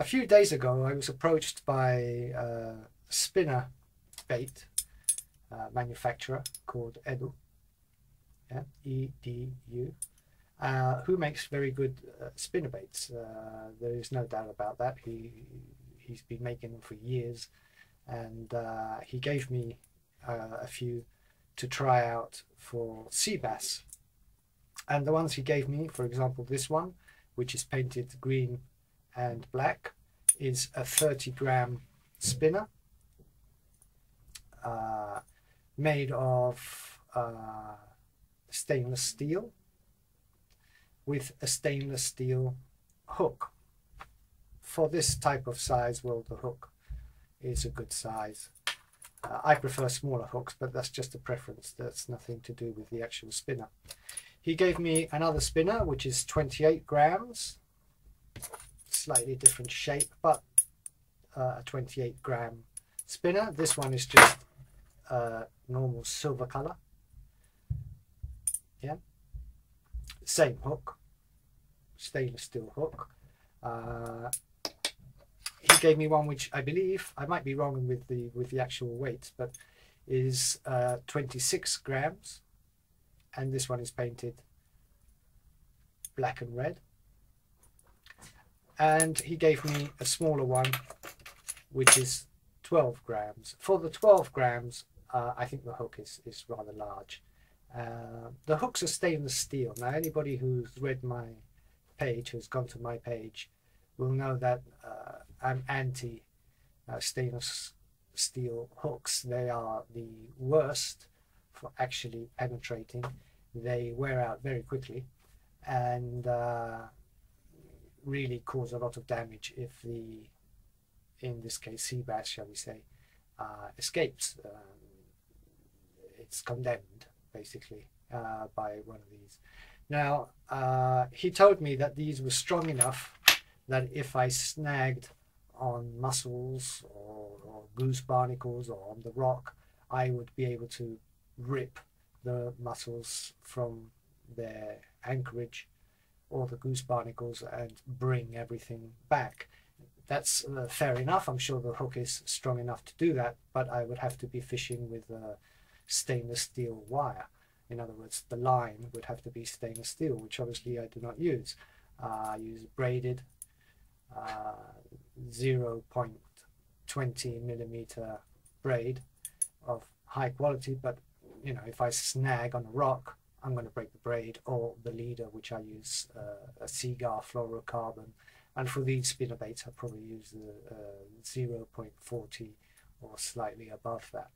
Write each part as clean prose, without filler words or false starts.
A few days ago, I was approached by a spinner bait manufacturer called Edu, yeah, E-D-U, who makes very good spinner baits. There is no doubt about that. He's been making them for years, and he gave me a few to try out for sea bass. And the ones he gave me, for example, this one, which is painted green and black, is a 30-gram spinner made of stainless steel with a stainless steel hook. For this type of size, well, the hook is a good size. I prefer smaller hooks, but that's just a preference. That's nothing to do with the actual spinner. He gave me another spinner, which is 28 grams, slightly different shape, but a 28-gram spinner. This one is just normal silver color. Yeah, same hook, stainless steel hook. He gave me one which I believe, I might be wrong with the actual weight, but is 26 grams, and this one is painted black and red. And he gave me a smaller one which is 12 grams. For the 12 grams, I think the hook is rather large. The hooks are stainless steel. Now, anybody who's read my page, who's gone to my page, will know that I'm anti stainless steel hooks. They are the worst for actually penetrating. They wear out very quickly and really cause a lot of damage if the, in this case, sea bass, shall we say, escapes. It's condemned, basically, by one of these. Now, he told me that these were strong enough that if I snagged on mussels or goose barnacles or on the rock, I would be able to rip the mussels from their anchorage or the goose barnacles and bring everything back. That's fair enough. I'm sure the hook is strong enough to do that, but I would have to be fishing with stainless steel wire. In other words, the line would have to be stainless steel, which obviously I do not use. I use braided 0.20 millimeter braid of high quality, but you know, if I snag on a rock, I'm going to break the braid, or the leader, which I use a cigar fluorocarbon. And for these spinner baits, I probably use the 0.40 or slightly above that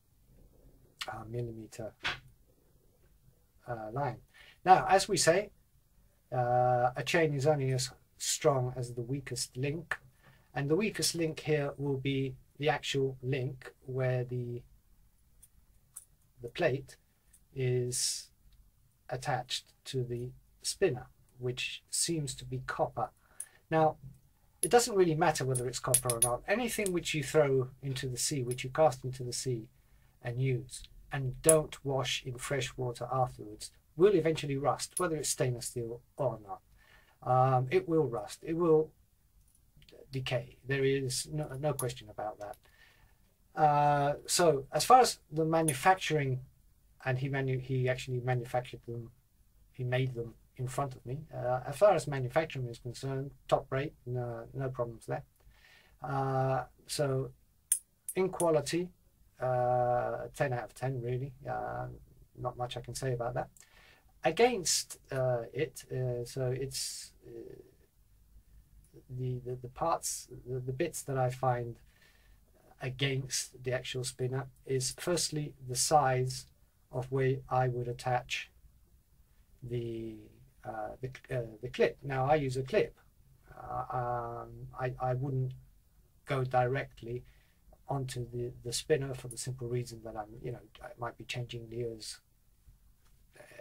millimeter line. Now, as we say, a chain is only as strong as the weakest link, and the weakest link here will be the actual link where the plate is attached to the spinner, which seems to be copper. Now, it doesn't really matter whether it's copper or not. Anything which you throw into the sea, which you cast into the sea and use, and don't wash in fresh water afterwards, will eventually rust, whether it's stainless steel or not. It will rust. It will decay. There is no question about that. So as far as the manufacturing, and he actually manufactured them, he made them in front of me. As far as manufacturing is concerned, top rate, no problems there. So in quality, 10 out of 10 really. Not much I can say about that. Against it, so it's the parts, the bits that I find against the actual spinner is firstly the size of where I would attach the clip. Now, I use a clip. I wouldn't go directly onto the spinner for the simple reason that I might be changing lures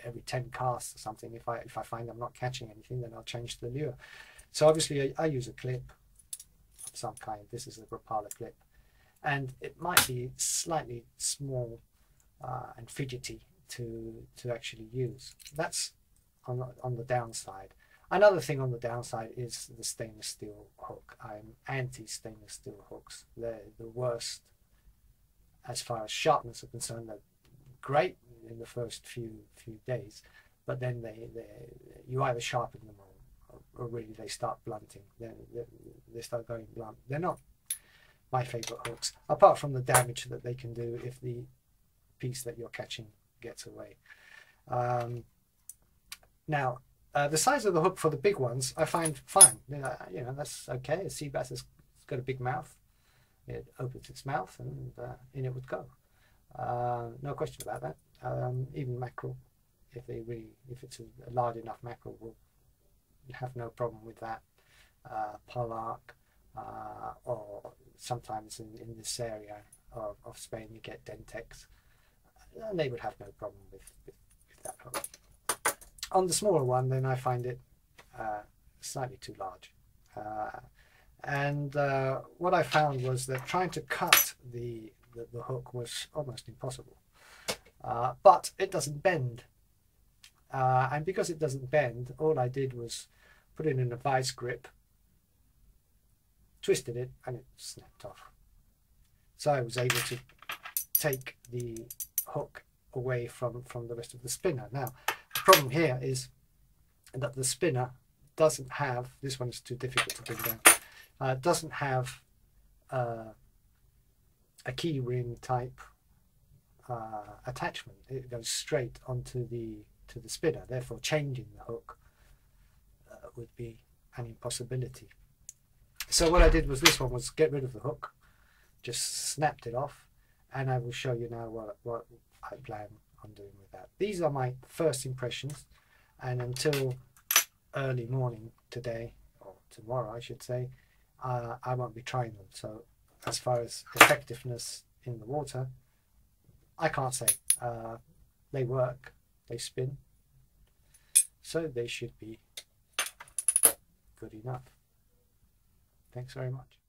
every 10 casts or something. If I find I'm not catching anything, then I'll change the lure. So obviously I use a clip of some kind. This is a Rapala clip, and it might be slightly small and fidgety to actually use. That's on the downside. Another thing on the downside is the stainless steel hook. I'm anti stainless steel hooks. They're the worst as far as sharpness are concerned. They're great in the first few days, but then you either sharpen them or really they start blunting. They start going blunt. They're not my favorite hooks, apart from the damage that they can do if the piece that you're catching gets away. Now, the size of the hook for the big ones I find fine. You know, that's okay. A sea bass has got a big mouth. It opens its mouth and in it would go. No question about that. Even mackerel, if it's a large enough mackerel, will have no problem with that. Pollack, or sometimes in this area of Spain you get Dentex, and they would have no problem with that hook. On the smaller one, then I find it slightly too large. And what I found was that trying to cut the hook was almost impossible. But it doesn't bend. And because it doesn't bend, all I did was put it in a vice grip, twisted it, and it snapped off. So I was able to take the hook away from the rest of the spinner. Now, the problem here is that the spinner doesn't have, this one is too difficult to bring down, doesn't have a key ring type attachment. It goes straight onto the spinner, therefore changing the hook would be an impossibility. So what I did was this one was get rid of the hook, just snapped it off, and I will show you now what I plan on doing with that. These are my first impressions, and until early morning today, or tomorrow I should say, I won't be trying them. So as far as effectiveness in the water, I can't say. They work, they spin, so they should be good enough. Thanks very much.